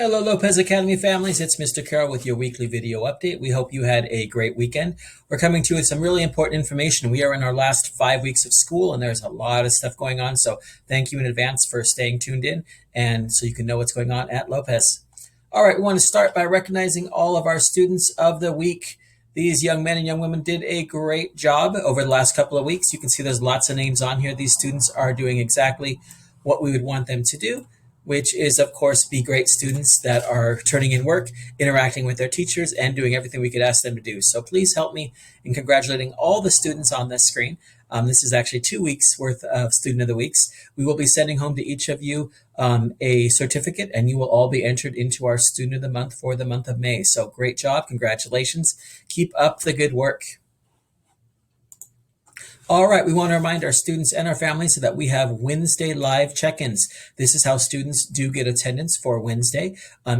Hello, Lopez Academy families. It's Mr. Carroll with your weekly video update. We hope you had a great weekend. We're coming to you with some really important information. We are in our last 5 weeks of school, and there's a lot of stuff going on. So thank you in advance for staying tuned in, and so you can know what's going on at Lopez. All right, we want to start by recognizing all of our students of the week. These young men and young women did a great job over the last couple of weeks. You can see there's lots of names on here. These students are doing exactly what we would want them to do, which is, of course, be great students that are turning in work, interacting with their teachers, and doing everything we could ask them to do. So please help me in congratulating all the students on this screen. This is actually 2 weeks worth of Student of the Weeks. We will be sending home to each of you a certificate, and you will all be entered into our Student of the Month for the month of May. So great job. Congratulations. Keep up the good work. All right, we want to remind our students and our families that we have Wednesday live check-ins. This is how students do get attendance for Wednesday.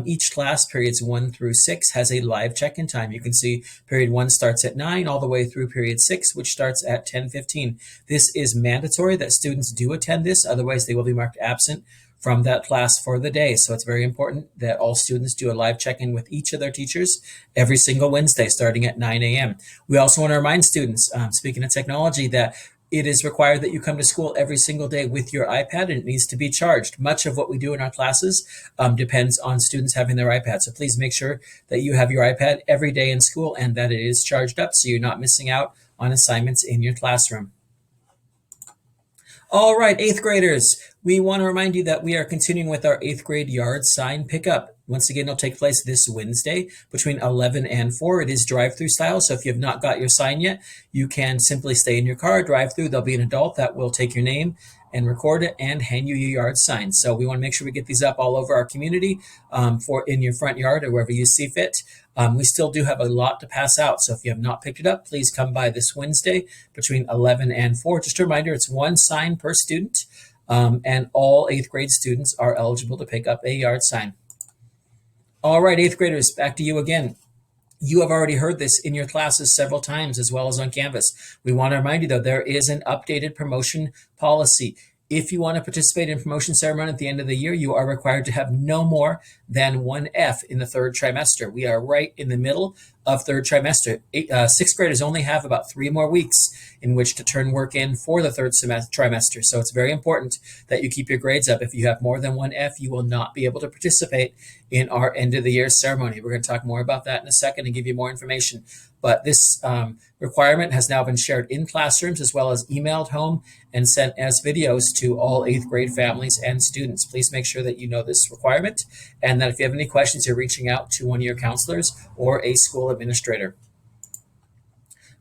Each class, periods 1 through 6, has a live check-in time. You can see period 1 starts at 9 all the way through period 6, which starts at 10:15. This is mandatory that students do attend this, otherwise they will be marked absent from that class for the day. So it's very important that all students do a live check-in with each of their teachers every single Wednesday starting at 9 a.m. We also want to remind students, speaking of technology, that it is required that you come to school every single day with your iPad, and it needs to be charged. Much of what we do in our classes depends on students having their iPad. So please make sure that you have your iPad every day in school and that it is charged up so you're not missing out on assignments in your classroom. All right, 8th graders, we want to remind you that we are continuing with our 8th grade yard sign pickup. Once again, it'll take place this Wednesday between 11 and 4. It is drive-through style, so if you have not got your sign yet, you can simply stay in your car, drive through. There'll be an adult that will take your name and record it and hand you your yard sign. So we want to make sure we get these up all over our community for in your front yard or wherever you see fit. We still do have a lot to pass out, so if you have not picked it up, please come by this Wednesday between 11 and 4. Just a reminder, it's one sign per student, and all 8th grade students are eligible to pick up a yard sign. All right, 8th graders, back to you again. You have already heard this in your classes several times as well as on Canvas. We want to remind you, though, there is an updated promotion policy. If you want to participate in promotion ceremony at the end of the year, you are required to have no more than 1 F in the 3rd trimester. We are right in the middle of 3rd trimester. 6th graders only have about 3 more weeks in which to turn work in for the 3rd trimester. So it's very important that you keep your grades up. If you have more than 1 F, you will not be able to participate in our end of the year ceremony. We're going to talk more about that in a second and give you more information. But this requirement has now been shared in classrooms as well as emailed home and sent as videos to all 8th grade families and students. Please make sure that you know this requirement and that if you have any questions, you're reaching out to one of your counselors or a school administrator.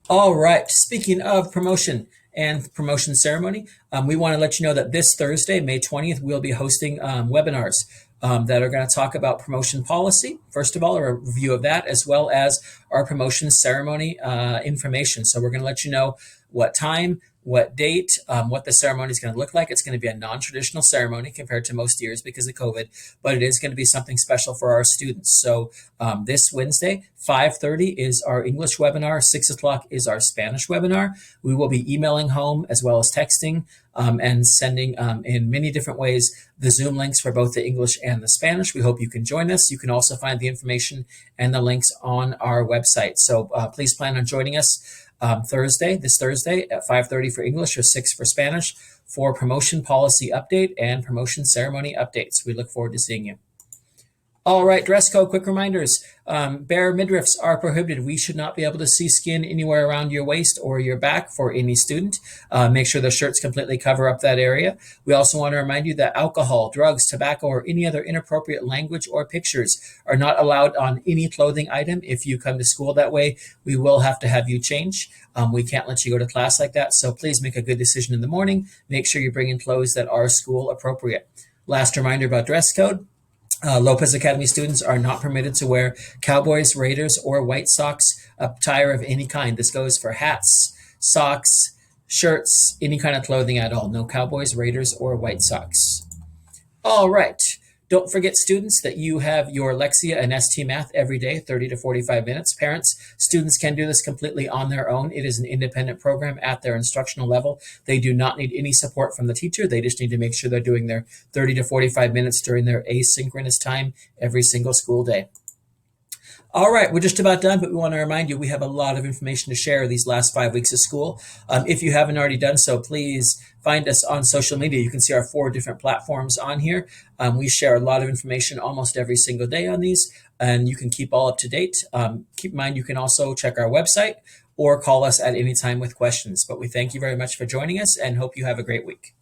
All right, speaking of promotion and promotion ceremony, we want to let you know that this Thursday, May 20th, we'll be hosting webinars that are going to talk about promotion policy, first of all, a review of that, as well as our promotion ceremony information. So we're going to let you know what time, what date, what the ceremony is going to look like. It's going to be a non-traditional ceremony compared to most years because of COVID, but it is going to be something special for our students. So this Wednesday, 5:30 is our English webinar, 6 o'clock is our Spanish webinar. We will be emailing home as well as texting and sending in many different ways the Zoom links for both the English and the Spanish. We hope you can join us. You can also find the information and the links on our website. So please plan on joining us this Thursday at 5:30 for English or 6 for Spanish for promotion policy update and promotion ceremony updates. We look forward to seeing you. All right, dress code, quick reminders. Bare midriffs are prohibited. We should not be able to see skin anywhere around your waist or your back for any student. Make sure the shirts completely cover up that area. We also want to remind you that alcohol, drugs, tobacco, or any other inappropriate language or pictures are not allowed on any clothing item. If you come to school that way, we will have to have you change. We can't let you go to class like that. So please make a good decision in the morning. Make sure you're bringing clothes that are school appropriate. Last reminder about dress code. Lopez Academy students are not permitted to wear Cowboys, Raiders, or White Sox attire of any kind. This goes for hats, socks, shirts, any kind of clothing at all. No Cowboys, Raiders, or White Sox. All right. Don't forget, students, that you have your Lexia and ST Math every day, 30 to 45 minutes. Parents, students can do this completely on their own. It is an independent program at their instructional level. They do not need any support from the teacher. They just need to make sure they're doing their 30 to 45 minutes during their asynchronous time every single school day. All right, we're just about done, but we want to remind you we have a lot of information to share these last 5 weeks of school. If you haven't already done so, please find us on social media. You can see our 4 different platforms on here. We share a lot of information almost every single day on these, and you can keep all up to date. Keep in mind, you can also check our website or call us at any time with questions. But we thank you very much for joining us and hope you have a great week.